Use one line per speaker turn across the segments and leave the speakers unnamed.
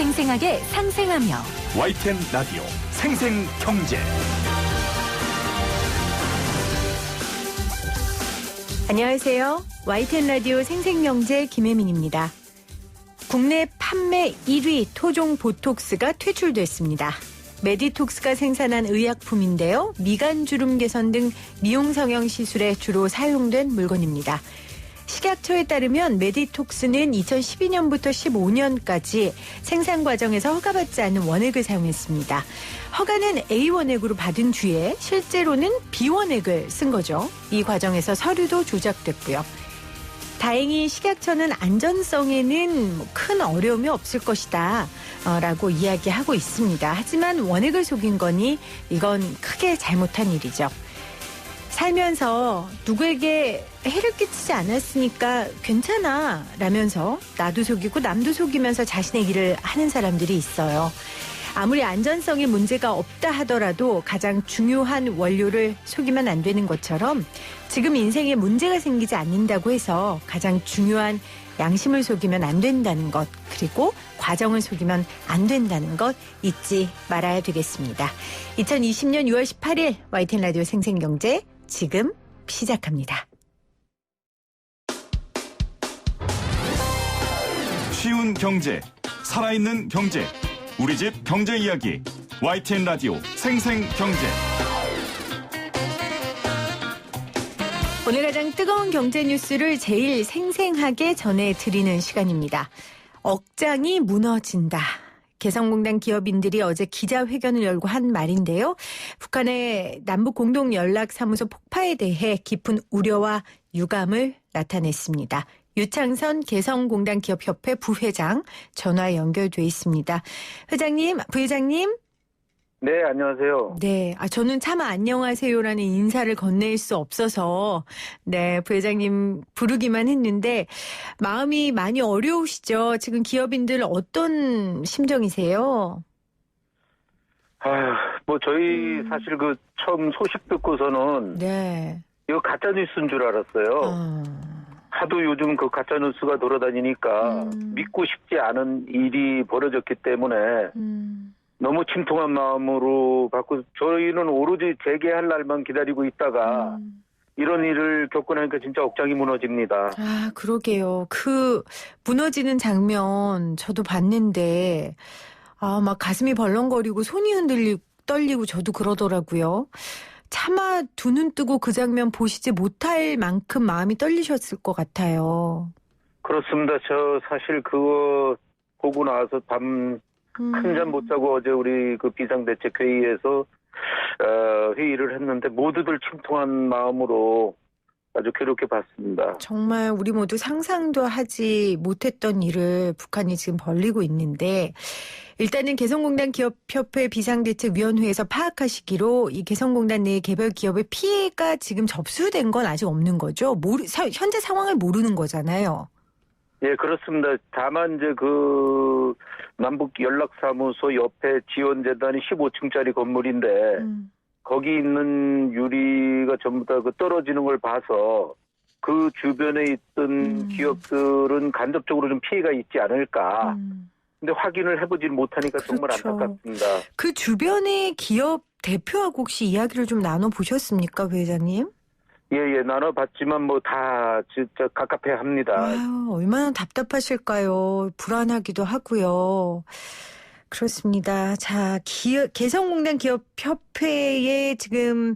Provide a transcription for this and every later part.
생생하게 상생하며
YTN 라디오 생생경제.
안녕하세요. YTN 라디오 생생경제 김혜민입니다. 국내 판매 1위 토종 보톡스가 퇴출됐습니다. 메디톡스가 생산한 의약품인데요. 미간주름 개선 등 미용 성형 시술에 주로 사용된 물건입니다. 식약처에 따르면 메디톡스는 2012년부터 15년까지 생산 과정에서 허가받지 않은 원액을 사용했습니다. 허가는 A원액으로 받은 뒤에 실제로는 B원액을 쓴 거죠. 이 과정에서 서류도 조작됐고요. 다행히 식약처는 안전성에는 큰 어려움이 없을 것이다 라고 이야기하고 있습니다. 하지만 원액을 속인 거니 이건 크게 잘못한 일이죠. 살면서 누구에게 해를 끼치지 않았으니까 괜찮아 라면서 나도 속이고 남도 속이면서 자신의 일을 하는 사람들이 있어요. 아무리 안전성에 문제가 없다 하더라도 가장 중요한 원료를 속이면 안 되는 것처럼 지금 인생에 문제가 생기지 않는다고 해서 가장 중요한 양심을 속이면 안 된다는 것, 그리고 과정을 속이면 안 된다는 것 잊지 말아야 되겠습니다. 2020년 6월 18일 YTN 라디오 생생경제 지금 시작합니다.
쉬운 경제, 살아있는 경제, 우리 집 경제 이야기 YTN 라디오 생생경제.
오늘 가장 뜨거운 경제 뉴스를 제일 생생하게 전해드리는 시간입니다. 억장이 무너진다. 개성공단 기업인들이 어제 기자회견을 열고 한 말인데요. 북한의 남북공동연락사무소 폭파에 대해 깊은 우려와 유감을 나타냈습니다. 유창선 개성공단 기업협회 부회장 전화 연결돼 있습니다. 회장님, 부회장님.
네, 안녕하세요.
네, 저는 차마 안녕하세요라는 인사를 건넬 수 없어서 네, 부회장님 부르기만 했는데 마음이 많이 어려우시죠? 지금 기업인들 어떤 심정이세요?
저희 사실 처음 소식 듣고서는
네.
이거 가짜 뉴스인 줄 알았어요. 하도 요즘 가짜 뉴스가 돌아다니니까 믿고 싶지 않은 일이 벌어졌기 때문에 너무 침통한 마음으로 받고 저희는 오로지 재개할 날만 기다리고 있다가 이런 일을 겪고 나니까 진짜 억장이 무너집니다.
그러게요. 무너지는 장면 저도 봤는데 막 가슴이 벌렁거리고 손이 떨리고 저도 그러더라고요. 차마 두 눈 뜨고 그 장면 보시지 못할 만큼 마음이 떨리셨을 것 같아요.
그렇습니다. 저 사실 그거 보고 나서 밤 한 잠 못 자고 어제 우리 비상대책회의에서 회의를 했는데 모두들 침통한 마음으로 아주 괴롭게 봤습니다.
정말 우리 모두 상상도 하지 못했던 일을 북한이 지금 벌이고 있는데 일단은 개성공단 기업협회 비상대책위원회에서 파악하시기로 이 개성공단 내 개별 기업의 피해가 지금 접수된 건 아직 없는 거죠? 현재 상황을 모르는 거잖아요.
예, 그렇습니다. 다만 이제 남북연락사무소 옆에 지원재단이 15층짜리 건물인데 거기 있는 유리가 전부 다 떨어지는 걸 봐서 그 주변에 있던 기업들은 간접적으로 좀 피해가 있지 않을까. 근데 확인을 해보지 못하니까
그렇죠.
정말 안타깝습니다. 그
주변의 기업 대표하고 혹시 이야기를 좀 나눠보셨습니까, 회장님?
예, 나눠봤지만 다 진짜 갑갑해합니다.
얼마나 답답하실까요? 불안하기도 하고요. 그렇습니다. 자, 개성공단 기업협회에 지금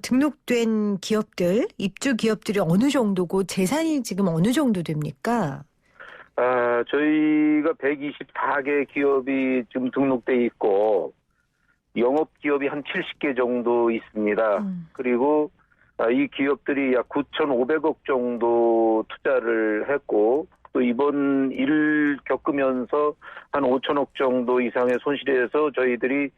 등록된 기업들, 입주 기업들이 어느 정도고 재산이 지금 어느 정도 됩니까?
저희가 124개 기업이 지금 등록돼 있고 영업 기업이 한 70개 정도 있습니다. 그리고 이 기업들이 약 9,500억 정도 투자를 했고 또 이번 일 겪으면서 한 5천억 정도 이상의 손실에서 저희들이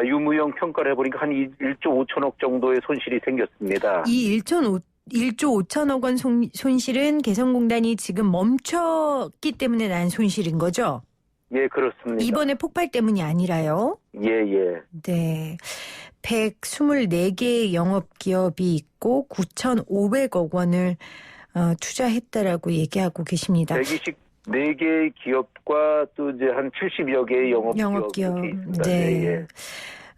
유무형 평가를 해보니까 한 1조 5천억 정도의 손실이 생겼습니다.
이 1조 5천억 원 손실은 개성공단이 지금 멈췄기 때문에 난 손실인 거죠?
예, 그렇습니다.
이번에 폭발 때문이 아니라요?
예.
네. 124개의 영업기업이 있고 9,500억 원을 투자했다라고 얘기하고 계십니다.
4개의 기업과 또 이제 한 70여 개의 영업기업이 있습니다.
네.
예.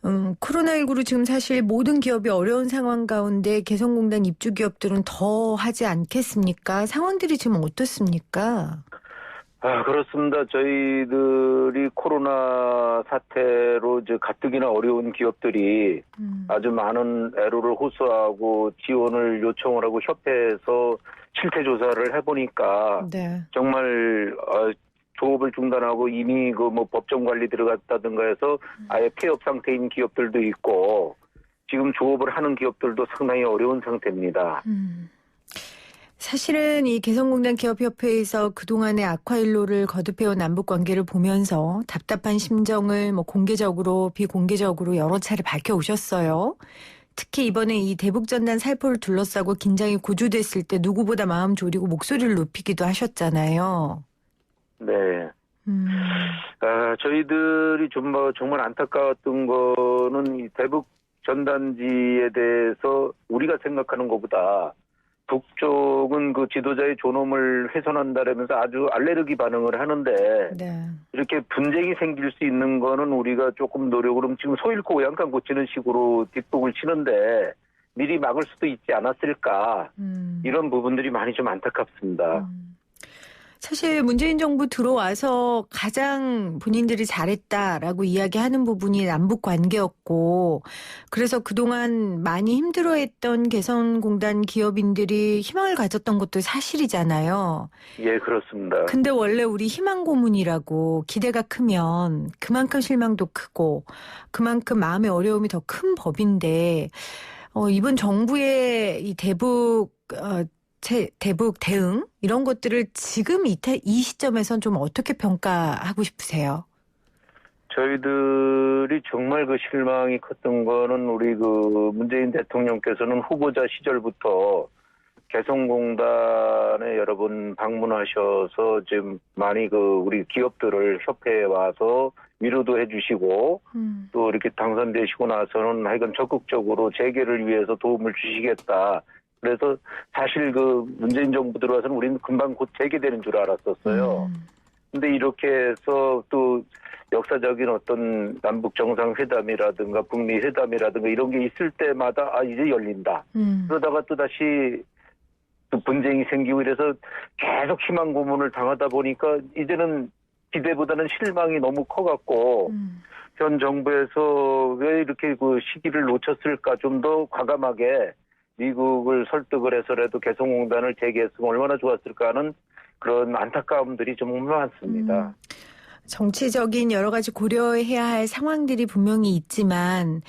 코로나19로 지금 사실 모든 기업이 어려운 상황 가운데 개성공단 입주 기업들은 더 하지 않겠습니까? 상황들이 지금 어떻습니까?
그렇습니다. 저희들이 코로나 사태로 이제 가뜩이나 어려운 기업들이 아주 많은 애로를 호소하고 지원을 요청을 하고 협회에서 실태 조사를 해보니까
네.
정말 조업을 중단하고 이미 그 뭐 법정 관리 들어갔다든가 해서 아예 폐업 상태인 기업들도 있고 지금 조업을 하는 기업들도 상당히 어려운 상태입니다.
사실은 이 개성공단 기업협회에서 그동안의 악화일로를 거듭해온 남북관계를 보면서 답답한 심정을 뭐 공개적으로 비공개적으로 여러 차례 밝혀오셨어요. 특히 이번에 이 대북전단 살포를 둘러싸고 긴장이 고조됐을 때 누구보다 마음 졸이고 목소리를 높이기도 하셨잖아요.
네. 저희들이 정말 안타까웠던 거는 이 대북 전단지에 대해서 우리가 생각하는 것보다 북쪽은 그 지도자의 존엄을 훼손한다라면서 아주 알레르기 반응을 하는데
네.
이렇게 분쟁이 생길 수 있는 거는 우리가 조금 노력으로 지금 소 잃고 오양간 고치는 식으로 뒷북을 치는데 미리 막을 수도 있지 않았을까 이런 부분들이 많이 좀 안타깝습니다.
사실 문재인 정부 들어와서 가장 본인들이 잘했다라고 이야기하는 부분이 남북 관계였고 그래서 그동안 많이 힘들어했던 개성공단 기업인들이 희망을 가졌던 것도 사실이잖아요.
예, 그렇습니다.
근데 원래 우리 희망 고문이라고 기대가 크면 그만큼 실망도 크고 그만큼 마음의 어려움이 더 큰 법인데 이번 정부의 이 대북 대응 이런 것들을 지금 이 시점에선 좀 어떻게 평가하고 싶으세요?
저희들이 정말 그 실망이 컸던 거는 우리 그 문재인 대통령께서는 후보자 시절부터 개성공단에 여러 번 방문하셔서 지금 많이 그 우리 기업들을 협회에 와서 위로도 해주시고 또 이렇게 당선되시고 나서는 하여간 적극적으로 재개를 위해서 도움을 주시겠다. 그래서 사실 그 문재인 정부 들어와서는 우리는 금방 곧 재개되는 줄 알았었어요. 근데 이렇게 해서 또 역사적인 어떤 남북 정상회담이라든가 북미 회담이라든가 이런 게 있을 때마다 이제 열린다. 그러다가 또 다시 또 분쟁이 생기고 이래서 계속 희망 고문을 당하다 보니까 이제는 기대보다는 실망이 너무 커갖고 현 정부에서 왜 이렇게 그 시기를 놓쳤을까 좀 더 과감하게 미국을 설득을 해서라도 개성공단을 재개했으면 얼마나 좋았을까 하는 그런 안타까움들이 좀 많습니다.
정치적인 여러 가지 고려해야 할 상황들이 분명히 있지만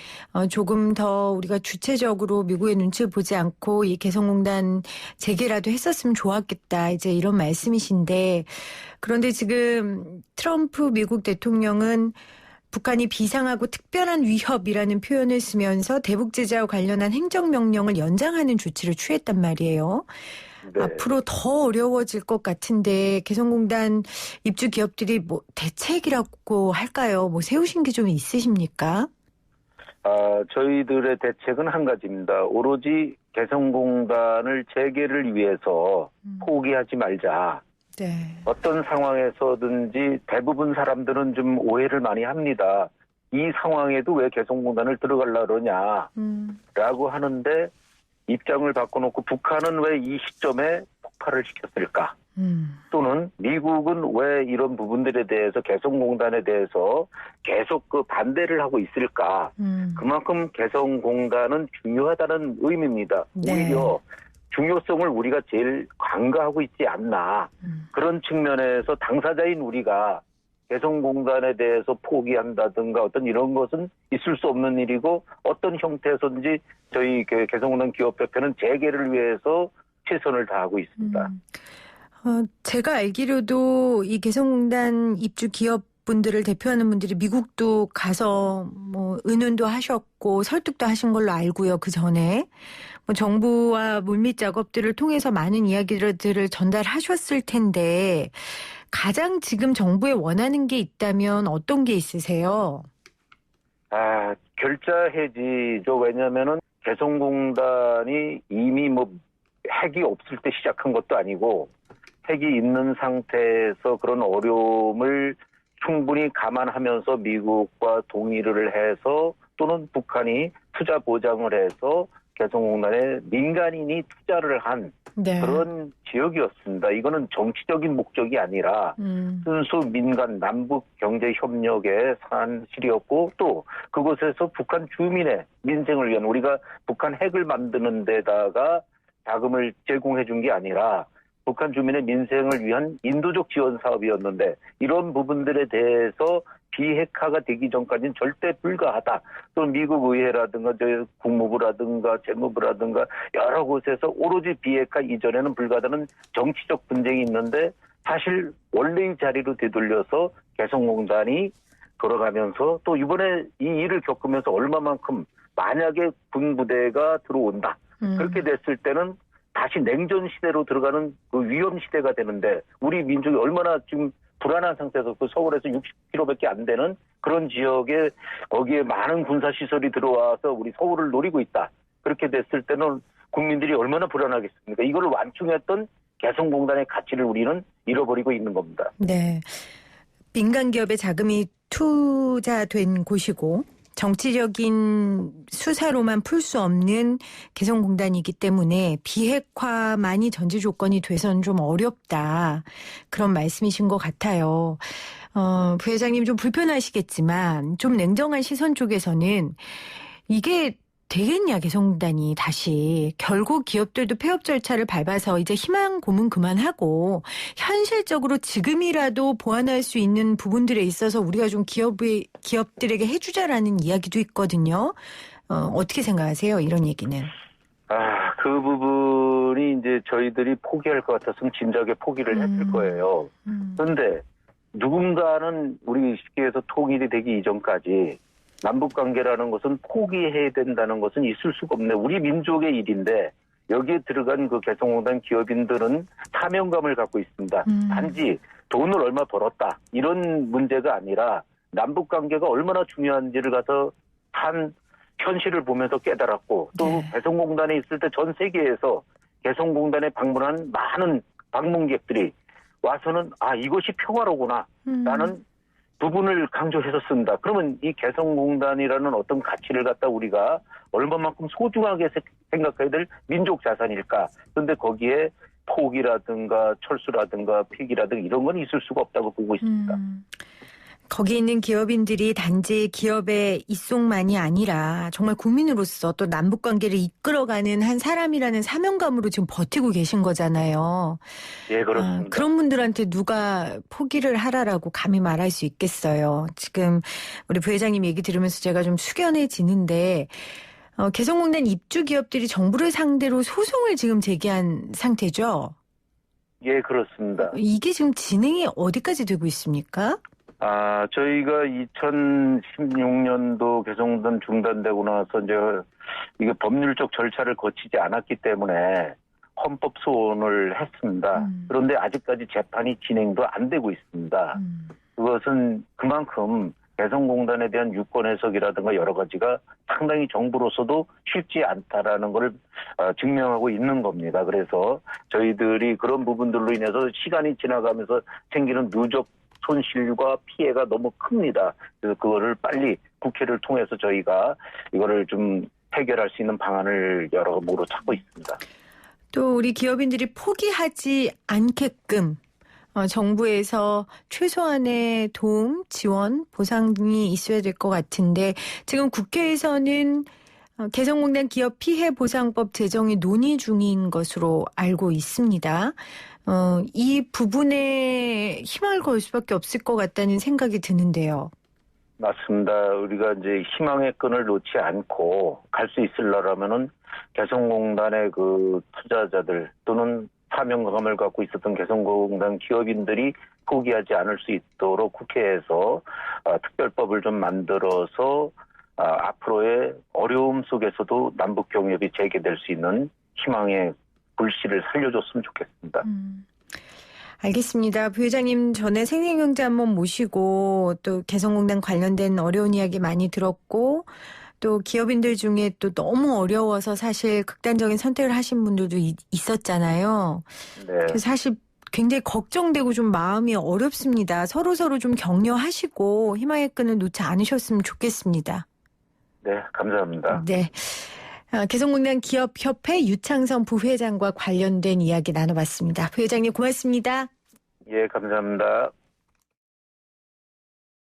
조금 더 우리가 주체적으로 미국의 눈치를 보지 않고 이 개성공단 재개라도 했었으면 좋았겠다. 이제 이런 말씀이신데 그런데 지금 트럼프 미국 대통령은 북한이 비상하고 특별한 위협이라는 표현을 쓰면서 대북 제재와 관련한 행정명령을 연장하는 조치를 취했단 말이에요. 네. 앞으로 더 어려워질 것 같은데 개성공단 입주 기업들이 뭐 대책이라고 할까요? 뭐 세우신 게 좀 있으십니까?
저희들의 대책은 한 가지입니다. 오로지 개성공단을 재개를 위해서 포기하지 말자. 네. 어떤 상황에서든지 대부분 사람들은 좀 오해를 많이 합니다. 이 상황에도 왜 개성공단을 들어가려고 그러냐 라고 하는데 입장을 바꿔놓고 북한은 왜 이 시점에 폭발을 시켰을까? 또는 미국은 왜 이런 부분들에 대해서 개성공단에 대해서 계속 그 반대를 하고 있을까? 그만큼 개성공단은 중요하다는 의미입니다. 네. 오히려 중요성을 우리가 제일 간과하고 있지 않나. 그런 측면에서 당사자인 우리가 개성공단에 대해서 포기한다든가 어떤 이런 것은 있을 수 없는 일이고 어떤 형태에서든지 저희 개성공단 기업협회는 재개를 위해서 최선을 다하고 있습니다.
제가 알기로도 이 개성공단 입주 기업 분들을 대표하는 분들이 미국도 가서 뭐 의논도 하셨고 설득도 하신 걸로 알고요. 그 전에 뭐 정부와 물밑 작업들을 통해서 많은 이야기들을 전달하셨을 텐데 가장 지금 정부에 원하는 게 있다면 어떤 게 있으세요?
결자 해지죠. 왜냐하면은 개성공단이 이미 뭐 핵이 없을 때 시작한 것도 아니고 핵이 있는 상태에서 그런 어려움을 충분히 감안하면서 미국과 동의를 해서 또는 북한이 투자 보장을 해서 개성공단에 민간인이 투자를 한
네.
그런 지역이었습니다. 이거는 정치적인 목적이 아니라 순수 민간 남북 경제 협력의 산실이었고 또 그곳에서 북한 주민의 민생을 위한 우리가 북한 핵을 만드는 데다가 자금을 제공해 준 게 아니라 북한 주민의 민생을 위한 인도적 지원 사업이었는데 이런 부분들에 대해서 비핵화가 되기 전까지는 절대 불가하다. 또 미국 의회라든가 국무부라든가 재무부라든가 여러 곳에서 오로지 비핵화 이전에는 불가하다는 정치적 분쟁이 있는데 사실 원래의 자리로 되돌려서 개성공단이 돌아가면서 또 이번에 이 일을 겪으면서 얼마만큼 만약에 군부대가 들어온다. 그렇게 됐을 때는 다시 냉전 시대로 들어가는 그 위험 시대가 되는데 우리 민족이 얼마나 지금 불안한 상태에서 그 서울에서 60km밖에 안 되는 그런 지역에 거기에 많은 군사시설이 들어와서 우리 서울을 노리고 있다. 그렇게 됐을 때는 국민들이 얼마나 불안하겠습니까? 이걸 완충했던 개성공단의 가치를 우리는 잃어버리고 있는 겁니다.
네. 민간 기업의 자금이 투자된 곳이고 정치적인 수사로만 풀 수 없는 개성공단이기 때문에 비핵화만이 전제 조건이 돼서는 좀 어렵다. 그런 말씀이신 것 같아요. 부회장님 좀 불편하시겠지만 좀 냉정한 시선 쪽에서는 이게 되겠냐 개성공단이 다시. 결국 기업들도 폐업 절차를 밟아서 이제 희망 고문 그만하고 현실적으로 지금이라도 보완할 수 있는 부분들에 있어서 우리가 좀 기업들에게 해주자라는 이야기도 있거든요. 어떻게 생각하세요? 이런 얘기는.
그 부분이 이제 저희들이 포기할 것 같았으면 진작에 포기를 했을 거예요. 그런데 누군가는 우리 시기에서 통일이 되기 이전까지 남북관계라는 것은 포기해야 된다는 것은 있을 수가 없네. 우리 민족의 일인데 여기에 들어간 그 개성공단 기업인들은 사명감을 갖고 있습니다. 단지 돈을 얼마 벌었다. 이런 문제가 아니라 남북관계가 얼마나 중요한지를 가서 한 현실을 보면서 깨달았고 또
네.
개성공단에 있을 때 전 세계에서 개성공단에 방문한 많은 방문객들이 와서는 이것이 평화로구나. 라는 부분을 강조해서 쓴다. 그러면 이 개성공단이라는 어떤 가치를 갖다 우리가 얼마만큼 소중하게 생각해야 될 민족 자산일까. 그런데 거기에 포기라든가 철수라든가 폐기라든가 이런 건 있을 수가 없다고 보고 있습니다.
거기 있는 기업인들이 단지 기업의 입속만이 아니라 정말 국민으로서 또 남북관계를 이끌어가는 한 사람이라는 사명감으로 지금 버티고 계신 거잖아요.
예, 그렇습니다.
그런 분들한테 누가 포기를 하라라고 감히 말할 수 있겠어요. 지금 우리 부회장님 얘기 들으면서 제가 좀 숙연해지는데 개성공단 입주 기업들이 정부를 상대로 소송을 지금 제기한 상태죠?
예, 그렇습니다.
이게 지금 진행이 어디까지 되고 있습니까?
저희가 2016년도 개성공단 중단되고 나서 이제 이게 법률적 절차를 거치지 않았기 때문에 헌법 소원을 했습니다. 그런데 아직까지 재판이 진행도 안 되고 있습니다. 그것은 그만큼 개성공단에 대한 유권 해석이라든가 여러 가지가 상당히 정부로서도 쉽지 않다라는 걸 증명하고 있는 겁니다. 그래서 저희들이 그런 부분들로 인해서 시간이 지나가면서 생기는 누적 손실과 피해가 너무 큽니다. 그래서 그거를 빨리 국회를 통해서 저희가 이거를 좀 해결할 수 있는 방안을 여러모로 찾고 있습니다.
또 우리 기업인들이 포기하지 않게끔 정부에서 최소한의 도움, 지원, 보상이 있어야 될 것 같은데 지금 국회에서는 개성공단 기업 피해 보상법 제정이 논의 중인 것으로 알고 있습니다. 이 부분에 힘을 걸 수밖에 없을 것 같다는 생각이 드는데요.
맞습니다. 우리가 이제 희망의 끈을 놓지 않고 갈 수 있으려면은 개성공단의 그 투자자들 또는 사명감을 갖고 있었던 개성공단 기업인들이 포기하지 않을 수 있도록 국회에서 특별법을 좀 만들어서 앞으로의 어려움 속에서도 남북 경협이 재개될 수 있는 희망의 불씨를 살려줬으면 좋겠습니다.
알겠습니다. 부회장님 전에 생생경제 한번 모시고 또 개성공단 관련된 어려운 이야기 많이 들었고 또 기업인들 중에 또 너무 어려워서 사실 극단적인 선택을 하신 분들도 있었잖아요.
네.
사실 굉장히 걱정되고 좀 마음이 어렵습니다. 서로서로 좀 격려하시고 희망의 끈을 놓지 않으셨으면 좋겠습니다.
네, 감사합니다.
네. 개성공단 기업협회 유창성 부회장과 관련된 이야기 나눠봤습니다. 부회장님 고맙습니다.
예, 감사합니다.